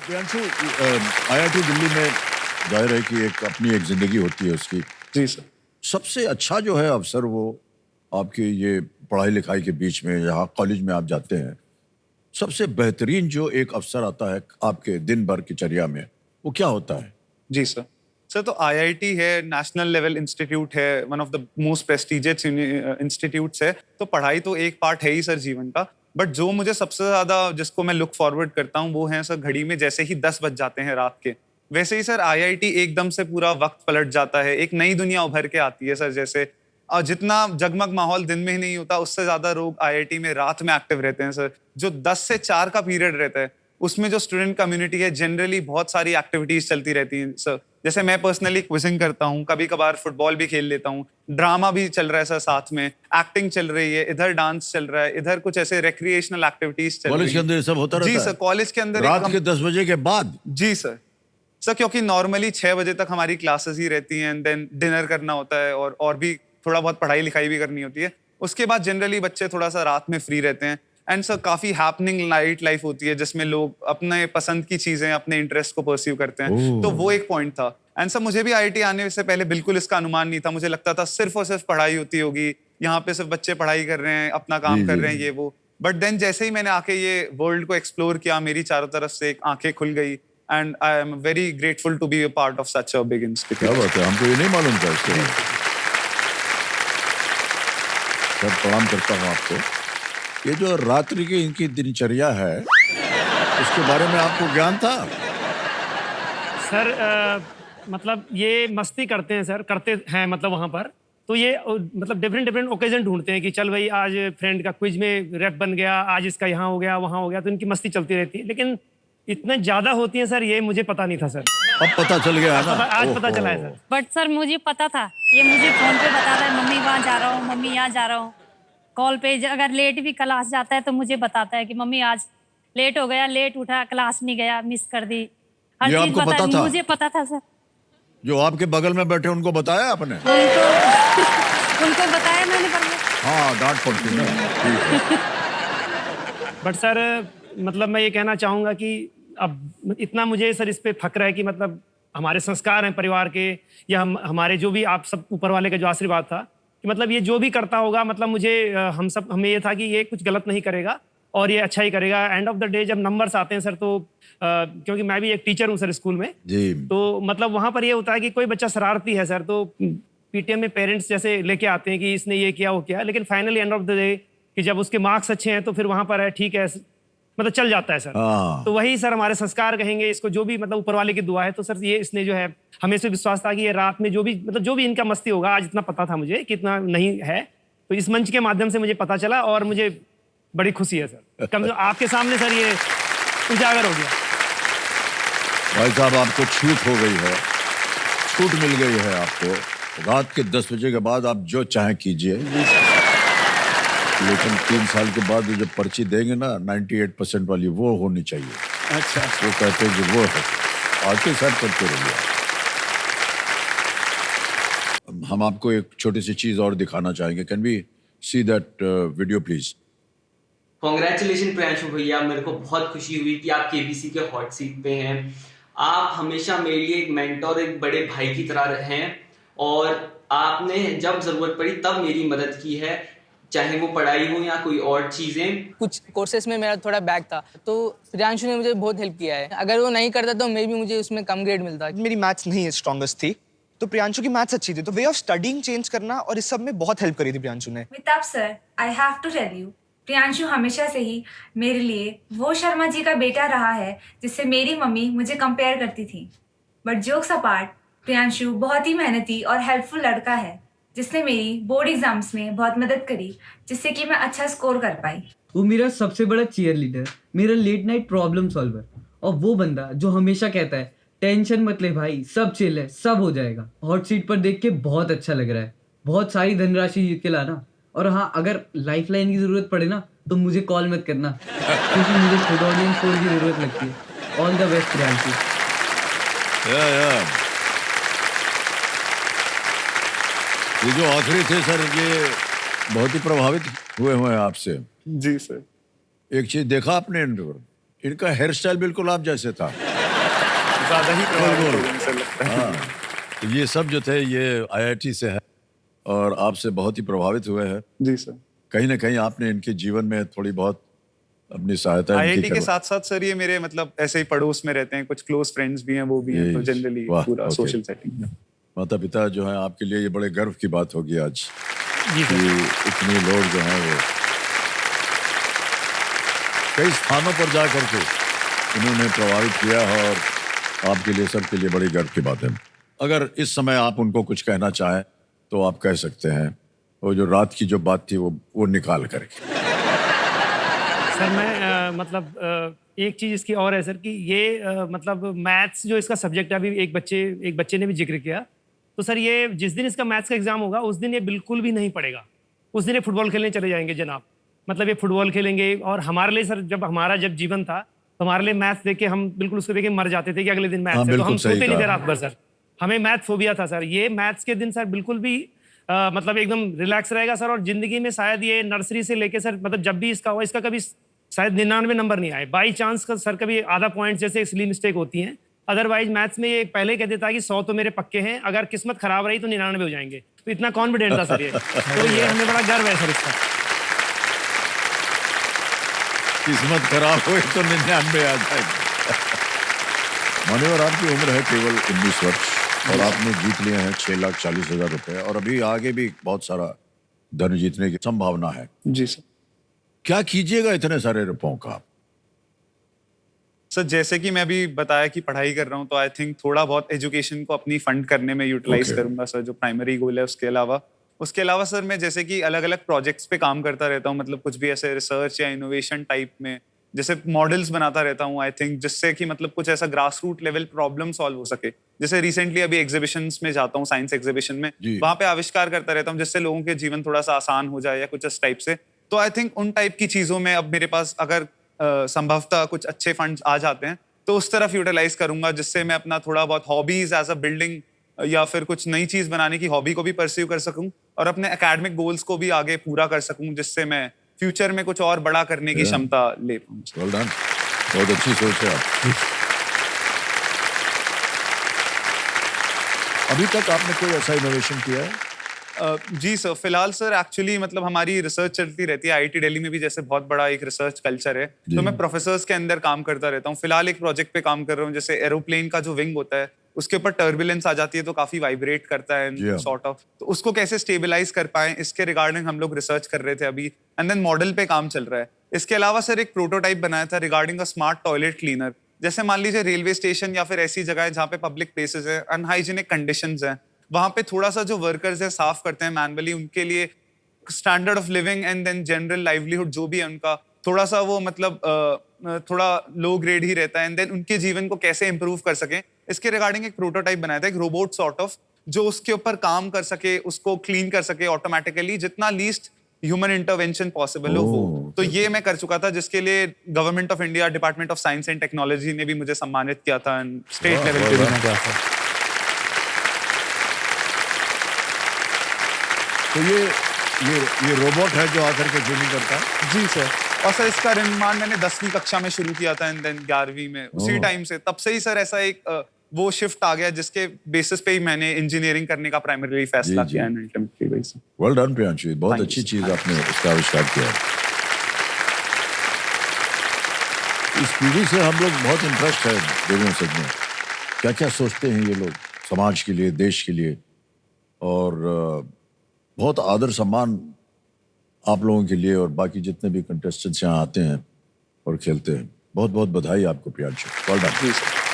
Priyanshu, IIT Delhi में जाहिर है कि अपनी एक जिंदगी होती है उसकी। जी सर। सबसे अच्छा जो है अवसर वो आपके ये पढ़ाई लिखाई के बीच में यहाँ कॉलेज में आप जाते हैं, सबसे बेहतरीन जो एक अवसर आता है आपके दिन भर की चर्या में, वो क्या होता है? जी सर। सर तो आईआईटी है, नेशनल लेवल इंस्टीट्यूट है, one of the most prestigious institutes है। तो पढ़ाई तो एक पार्ट है ही सर जीवन का, बट जो मुझे सबसे ज्यादा जिसको मैं लुक फॉरवर्ड करता हूँ वो है सर घड़ी में जैसे ही 10 बज जाते हैं रात के, वैसे ही सर आईआईटी एकदम से पूरा वक्त पलट जाता है, एक नई दुनिया उभर के आती है सर। जैसे जितना जगमग माहौल दिन में ही नहीं होता, उससे ज्यादा लोग आईआईटी में रात में एक्टिव रहते हैं सर। जो 10 से 4 का पीरियड रहता है उसमें जो स्टूडेंट कम्युनिटी है जनरली बहुत सारी एक्टिविटीज चलती रहती हैं सर। जैसे मैं पर्सनली क्विजिंग करता हूँ, कभी कभार फुटबॉल भी खेल लेता हूँ, ड्रामा भी चल रहा है सर, साथ में एक्टिंग चल रही है, इधर डांस चल रहा है, इधर कुछ ऐसे रिक्रिएशनल एक्टिविटीज चल रही है। कॉलेज के अंदर ये सब होता रहता जी है? सर, कॉलेज के अंदर रात के 10 बजे के बाद? जी सर। सर क्योंकि नॉर्मली 6 बजे तक हमारी क्लासेस ही रहती हैं, देन डिनर करना होता है और भी थोड़ा बहुत पढ़ाई लिखाई भी करनी होती है। उसके बाद जनरली बच्चे थोड़ा सा रात में फ्री रहते हैं एंड सर काफी हैपनिंग नाइट लाइफ होती है जिसमें लोग अपने पसंद की चीजें, अपने इंटरेस्ट को परस्यू करते हैं। तो वो एक पॉइंट था। एंड सर मुझे भी आईआईटी आने से पहले बिल्कुल इसका अनुमान नहीं था। मुझे लगता था सिर्फ और सिर्फ पढ़ाई होती होगी, यहाँ पे सिर्फ बच्चे पढ़ाई कर रहे हैं, अपना काम कर रहे हैं, ये वो। बट देन जैसे ही मैंने आके ये वर्ल्ड को एक्सप्लोर किया, मेरी चारों तरफ से एक आंखें खुल गई and I am very grateful to be a part of such a big institute. क्या बात है, हमको ये नहीं मालूम था इसके बारे में। सर प्रणाम करता हूँ आपको। ये जो रात्रि की इनकी दिनचर्या है उसके बारे में आपको ज्ञान था? सर मतलब ये मस्ती करते हैं सर, करते हैं मतलब वहाँ पर तो ये मतलब डिफरेंट ओकेजन ढूंढते हैं कि चल भाई आज फ्रेंड का क्विज में रैप बन गया, आज इसका यहाँ हो गया, वहाँ हो गया, तो इनकी मस्ती चलती रहती है। लेकिन इतने ज्यादा होती है सर, ये मुझे पता नहीं था सर। अब पता चल गया है ना? आज पता चला है सर। बट सर मुझे पता था, ये मुझे फोन पे बताता है मम्मी वहाँ जा रहा हूँ, मम्मी यहाँ जा रहा हूँ। कॉल पे अगर लेट भी क्लास जाता है तो मुझे बताता है कि मम्मी आज लेट हो गया, लेट उठा, क्लास नहीं गया, मिस कर दी। हर ये चीज आपको पता था? मुझे पता था सर। जो आपके बगल में बैठे उनको बताया आपने? उनको बताया मैंने, पर हाँ, डांट पड़ती है ना। ठीक है। बट सर मतलब मैं ये कहना चाहूँगा कि अब इतना मुझे सर इस पे फक्र है कि मतलब हमारे संस्कार हैं परिवार के, या हमारे जो भी आप सब ऊपर वाले का जो आशीर्वाद था कि मतलब ये जो भी करता होगा, मतलब मुझे हमें ये था कि ये कुछ गलत नहीं करेगा और ये अच्छा ही करेगा। एंड ऑफ द डे जब नंबर्स आते हैं सर तो क्योंकि मैं भी एक टीचर हूँ सर स्कूल में जी। तो मतलब वहाँ पर ये होता है कि कोई बच्चा शरारती है सर तो पीटीएम में पेरेंट्स जैसे लेके आते हैं कि इसने ये किया वो किया, लेकिन finally end of the day कि जब उसके मार्क्स अच्छे हैं तो फिर वहाँ पर है ठीक है, मतलब चल जाता है सर। तो वही सर हमारे संस्कार कहेंगे इसको, जो भी मतलब ऊपर वाले की दुआ है। तो सर ये इसने जो है हमें से विश्वास था कि ये रात में जो भी इनका मस्ती होगा, आज इतना पता था मुझे कि इतना नहीं है, तो इस मंच के माध्यम से मुझे पता चला और मुझे बड़ी खुशी है सर। कम से कम आपके सामने सर ये उजागर हो गया। भाई साहब आपको छूट हो गई है, छूट मिल गई है आपको। रात के 10 बजे के बाद आप जो चाहें कीजिए, लेकिन 3 साल के बाद जब पर्ची देंगे ना 98% वाली, वो होनी चाहिए। अच्छा। वो कहते हैं कि वो है, आके साथ करते रहिए। हम आपको एक छोटी सी चीज और दिखाना चाहेंगे। Can we see that video please? Congratulation Priyanshu भैया, मेरे को बहुत खुशी हुई कि आप केबीसी के हॉट सीट पे हैं। आप हमेशा मेरे लिए एक मेंटोर, एक बड़े भाई की तरह रहे हैं और आपने जब जरूरत पड़ी तब मेरी मदद की है, चाहे वो पढ़ाई हो या कोई और चीजें। कुछ कोर्सेस में मेरा थोड़ा बैक था तो प्रियांशु ने मुझे बहुत हेल्प किया है। अगर वो नहीं करता तो मे भी मुझे उसमें कम ग्रेड मिलता। मेरी मैथ्स नहीं स्ट्रॉन्गेस्ट थी तो प्रियांशु की मैथ्स अच्छी थी, तो वे ऑफ स्टडीइंग चेंज करना और इस सब में बहुत हेल्प करी थी प्रियांशु ने। मिताब sir, I have to tell you, Priyanshu हमेशा से ही मेरे लिए वो शर्मा जी का बेटा रहा है जिससे मेरी मम्मी मुझे कंपेयर करती थी। बट जोक्स अपार्ट, प्रियांशु बहुत ही मेहनती और हेल्पफुल लड़का है जिसने मेरी बोर्ड एग्जाम्स में बहुत मदद करी, जिससे कि मैं अच्छा स्कोर कर पाई। वो मेरा सबसे बड़ा चीयर लीडर, मेरा लेट नाइट प्रॉब्लम सॉल्वर, और वो बंदा जो हमेशा कहता है टेंशन मत ले भाई, सब चिल है, सब हो जाएगा। हॉट सीट पर देख के बहुत अच्छा लग रहा है, बहुत सारी धनराशि जीत के लाना, और हाँ अगर लाइफ लाइन की जरूरत पड़े ना तो मुझे कॉल मत करना क्योंकि मुझे खुद ऑडियंस फोन की जरूरत लगती है। All the best Priyanshu. ये जो आखिरी थे सर, ये बहुत ही प्रभावित हुए हैं आपसे। जी सर। एक चीज देखा आपने, इनका हेयर स्टाइल बिल्कुल आप जैसे था। ज्यादा ही प्रभावित हो गए सर लगता है। हाँ, तो ये सब जो थे ये आईआईटी से है और आपसे बहुत ही प्रभावित हुए हैं। जी सर। कहीं ना कहीं आपने इनके जीवन में थोड़ी बहुत अपनी सहायता इनकी आईआईटी के करवा- साथ साथ सर ये मेरे मतलब ऐसे ही पड़ोस में रहते हैं, कुछ क्लोज फ्रेंड्स भी हैं, वो भी हैं, तो ये- जनरली वाह, पूरा ओके। सोशल सेटिंग है। माता पिता जो है आपके लिए ये बड़े गर्व की बात होगी आज जी कि सर। इतने लोग जो हैं वो कई स्थानों पर जा करके उन्होंने प्रभावित किया है और आपके लिए सबके लिए बड़ी गर्व की बात है। अगर इस समय आप उनको कुछ कहना चाहें तो आप कह सकते हैं। वो जो रात की जो बात थी वो निकाल करके। सर मैं एक चीज़ इसकी और है सर कि ये मतलब मैथ्स जो इसका सब्जेक्ट है, अभी एक बच्चे ने भी जिक्र किया, तो सर ये जिस दिन इसका मैथ्स का एग्जाम होगा उस दिन ये बिल्कुल भी नहीं पढ़ेगा। उस दिन ये फुटबॉल खेलने चले जाएंगे जनाब। मतलब ये फुटबॉल खेलेंगे और हमारे लिए सर जब जीवन था तो हमारे लिए मैथ्स देख के हम बिल्कुल उसको देख के मर जाते थे कि अगले दिन मैथ्स हाँ, है, तो बिल्कुल हम सही सोते नहीं थे कहा। रात भर सर। हमें मैथ फोबिया था सर। ये मैथ्स के दिन सर बिल्कुल भी मतलब एकदम रिलैक्स रहेगा सर। और जिंदगी में शायद ये नर्सरी से लेके सर मतलब जब भी इसका हुआ इसका कभी शायद 99 नंबर नहीं आए। बाई चांस का सर कभी आधा पॉइंट जैसे सिली मिस्टेक होती हैं। अदरवाइज मैथ्स में ये पहले कह देता कि 100 तो मेरे पक्के हैं, अगर किस्मत खराब रही तो 99 हो जाएंगे। तो इतना कॉन्फिडेंट था सर ये। तो ये हमें बड़ा गर्व है सर इसका। किस्मत खराब हुई तो 99 आ जाएगी। मान्यवर आपकी उम्र है केवल 19 वर्ष और आपने जीत लिए हैं 6,40,000 रुपए और अभी आगे भी बहुत सारा धन जीतने की संभावना है। जी सर। क्या कीजिएगा इतने सारे रुपयों का? सर जैसे कि मैं अभी बताया कि पढ़ाई कर रहा हूँ, तो आई थिंक थोड़ा बहुत एजुकेशन को अपनी फंड करने में यूटिलाइज Okay. करूंगा सर, जो प्राइमरी गोल है। उसके अलावा सर मैं जैसे कि अलग अलग प्रोजेक्ट्स पे काम करता रहता हूँ, मतलब कुछ भी ऐसे रिसर्च या इनोवेशन टाइप में, जैसे मॉडल्स बनाता रहता हूँ आई थिंक, जिससे कि मतलब कुछ ऐसा grass root level problem solve हो सके। जैसे रिसेंटली अभी एग्जीबिशंस में जाता हूँ, साइंस एग्जीबिशन में, जी। वहां पे आविष्कार करता रहता हूँ जिससे लोगों के जीवन थोड़ा सा आसान हो जाए या कुछ इस टाइप से। तो आई थिंक उन टाइप की चीजों में अब मेरे पास अगर संभवतः कुछ अच्छे फंड्स आ जाते हैं तो उस तरफ यूटिलाइज करूंगा, जिससे मैं अपना थोड़ा बहुत हॉबीज एज अ बिल्डिंग या फिर कुछ नई चीज बनाने की हॉबी को भी परस्यू कर सकूं और अपने एकेडमिक गोल्स को भी आगे पूरा कर सकूं, जिससे मैं फ्यूचर में कुछ और बड़ा करने की Yeah. क्षमता ले पाऊं। Well done. बहुत अच्छी सोच है आप। अभी तक आपने कोई ऐसा इनोवेशन किया है? जी सर, फिलहाल सर एक्चुअली मतलब हमारी रिसर्च चलती रहती है। आईआईटी दिल्ली में भी जैसे बहुत बड़ा एक रिसर्च कल्चर है, जी। तो मैं प्रोफेसर्स के अंदर काम करता रहता हूँ। फिलहाल एक प्रोजेक्ट पे काम कर रहा हूँ, जैसे एरोप्लेन का जो विंग होता है उसके ऊपर टर्बुलेंस आ जाती है तो काफी वाइब्रेट करता जी है हाँ। सॉर्ट ऑफ, तो उसको कैसे स्टेबलाइज कर पाए इसके रिगार्डिंग हम लोग रिसर्च कर रहे थे अभी, एंड देन मॉडल पे काम चल रहा है। इसके अलावा सर एक प्रोटोटाइप बनाया था regarding a smart toilet cleaner. जैसे मान लीजिए रेलवे स्टेशन या फिर ऐसी जगह है जहाँ पे पब्लिक प्लेसेस है, अनहाइजीनिक कंडीशंस हैं, वहां पे थोड़ा सा जो वर्कर्स है साफ करते हैं मैनुअली, उनके लिए standard of living and then general livelihood जो भी है उनका थोड़ा सा वो मतलब थोड़ा लो ग्रेड ही रहता है, एंड देन उनके जीवन को कैसे इंप्रूव कर सकें इसके रिगार्डिंग एक प्रोटोटाइप बनाया था, एक रोबोट सॉर्ट ऑफ, जो उसके ऊपर काम कर सके, उसको क्लीन कर सके ऑटोमेटिकली, जितना लीस्ट ह्यूमन इंटरवेंशन पॉसिबल हो वो। ओह, तो ये मैं कर चुका था, जिसके लिए government of India, department of science and technology ने भी मुझे सम्मानित किया था, स्टेट वाह, लेवल वाह, पे भी वाह। मैं गया था। तो ये रोबोट है जो आकर के ट्यूनिंग करता है? जी सर। और सर इसका निर्माण मैंने 10वीं कक्षा में शुरू किया था एंड देन 11वीं में, उसी ओह। टाइम से, तब से ही सर ऐसा एक वो शिफ्ट आ गया जिसके बेसिस पे ही मैंने इंजीनियरिंग करने का प्राइमरी फैसला जी, किया जी। एंड अल्टीमेटली वही सर। वेल डन प्रियांशु, बहुत Thank you, अच्छी sir. चीज आपने इसका आविष्कार किया है। इस पीढ़ी से हम लोग बहुत इंटरेस्ट है दोनों सच में। क्या क्या सोचते हैं ये लोग समाज के लिए, देश के लिए, और बहुत आदर सम्मान आप लोगों के लिए और बाकी जितने भी कंटेस्टेंट्स यहाँ आते हैं और खेलते हैं। बहुत बहुत बधाई आपको प्रियांशु, वेल डन। जी सर।